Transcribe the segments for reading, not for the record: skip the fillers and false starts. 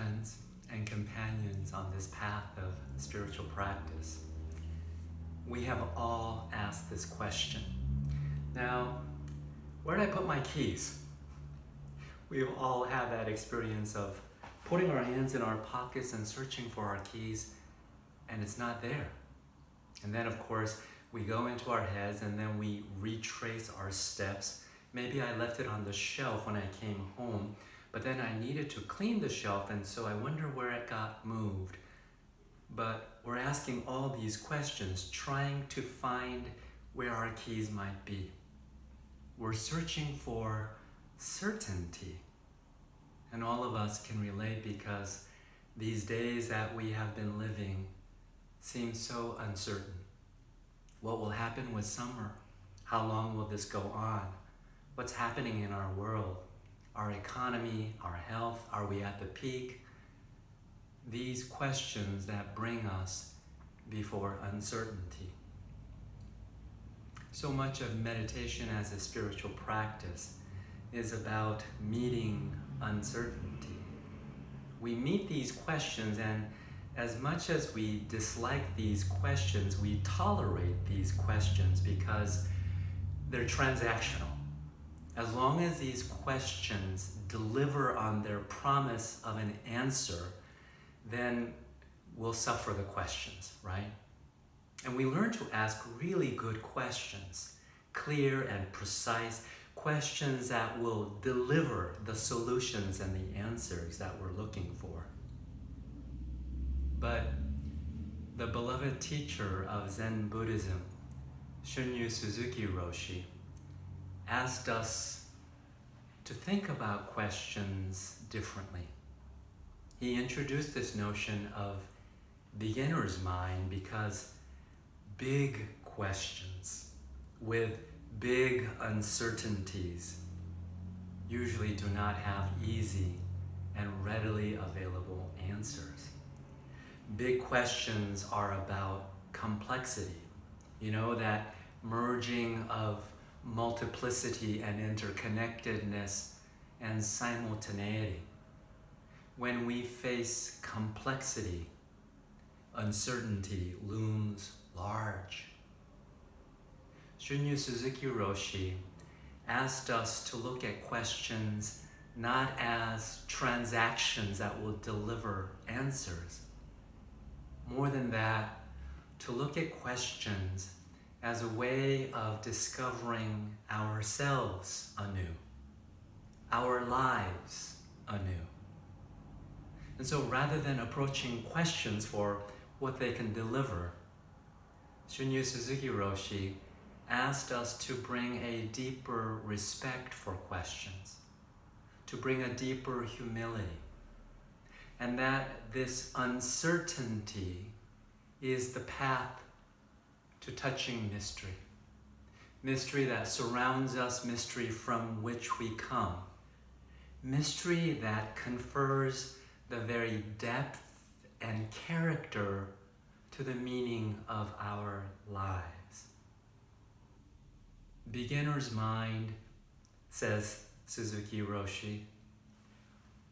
friends and companions on this path of spiritual practice, we have all asked this question. Now, where did I put my keys? We've all had that experience of putting our hands in our pockets and searching for our keys, and it's not there. And then, of course, we go into our heads and then we retrace our steps. Maybe I left it on the shelf when I came home, but then I needed to clean the shelf, and so I wonder where it got moved. But we're asking all these questions, trying to find where our keys might be. We're searching for certainty. And all of us can relate, because these days that we have been living seem so uncertain. What will happen with summer? How long will this go on? What's happening in our world? Our economy, our health, are we at the peak? These questions that bring us before uncertainty. So much of meditation as a spiritual practice is about meeting uncertainty. We meet these questions, and as much as we dislike these questions, we tolerate these questions because they're transactional. As long as these questions deliver on their promise of an answer, then we'll suffer the questions, right? And we learn to ask really good questions, clear and precise questions that will deliver the solutions and the answers that we're looking for. But the beloved teacher of Zen Buddhism, Shunryu Suzuki Roshi, asked us to think about questions differently. He introduced this notion of beginner's mind because big questions with big uncertainties usually do not have easy and readily available answers. Big questions are about complexity, that merging of multiplicity and interconnectedness and simultaneity. When we face complexity, uncertainty looms large. Shunryu Suzuki Roshi asked us to look at questions not as transactions that will deliver answers. More than that, to look at questions as a way of discovering ourselves anew, our lives anew. And so rather than approaching questions for what they can deliver, Shunryu Suzuki Roshi asked us to bring a deeper respect for questions, to bring a deeper humility, and that this uncertainty is the path to touching mystery. Mystery that surrounds us, mystery from which we come. Mystery that confers the very depth and character to the meaning of our lives. Beginner's mind, says Suzuki Roshi,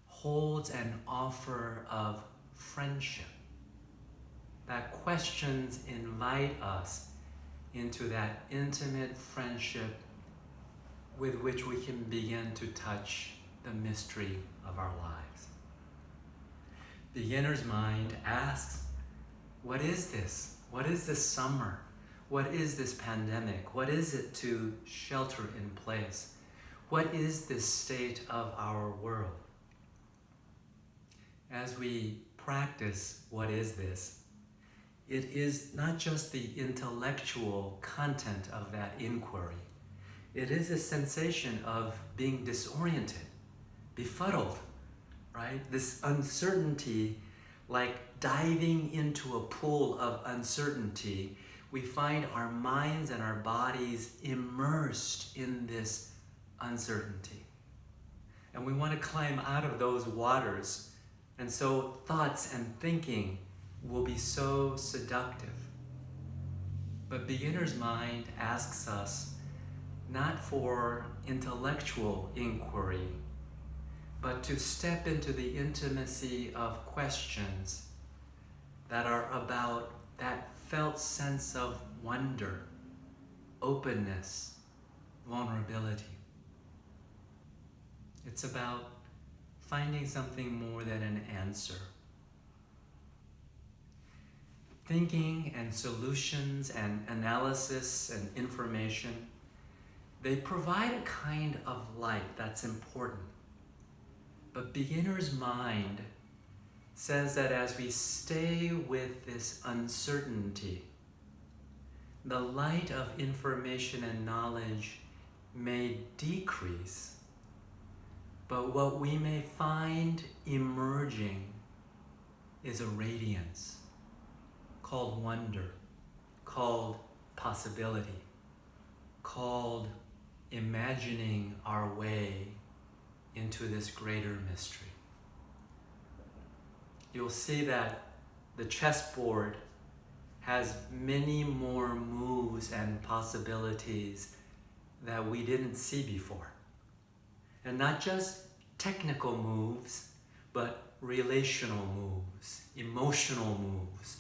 holds an offer of friendship. That questions invite us into that intimate friendship with which we can begin to touch the mystery of our lives. Beginner's mind asks, what is this? What is this summer? What is this pandemic? What is it to shelter in place? What is this state of our world? As we practice what is this, it is not just the intellectual content of that inquiry. It is a sensation of being disoriented, befuddled, right? This uncertainty, like diving into a pool of uncertainty, we find our minds and our bodies immersed in this uncertainty. And we want to climb out of those waters. And so thoughts and thinking will be so seductive. But beginner's mind asks us not for intellectual inquiry, but to step into the intimacy of questions that are about that felt sense of wonder, openness, vulnerability. It's about finding something more than an answer. Thinking and solutions and analysis and information, they provide a kind of light that's important. But beginner's mind says that as we stay with this uncertainty, the light of information and knowledge may decrease, but what we may find emerging is a radiance called wonder, called possibility, called imagining our way into this greater mystery. You'll see that the chessboard has many more moves and possibilities that we didn't see before. And not just technical moves, but relational moves, emotional moves,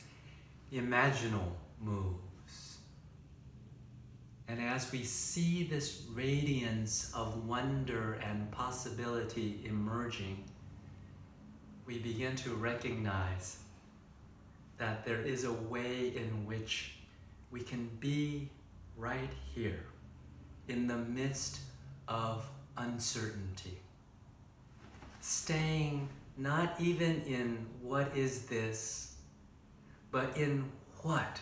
imaginal moves. And as we see this radiance of wonder and possibility emerging, we begin to recognize that there is a way in which we can be right here in the midst of uncertainty, staying not even in what is this, but in what,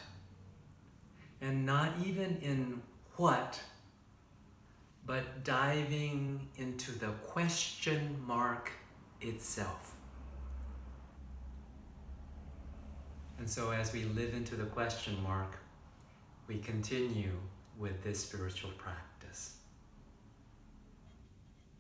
and not even in what, but diving into the question mark itself. And so as we live into the question mark, we continue with this spiritual practice.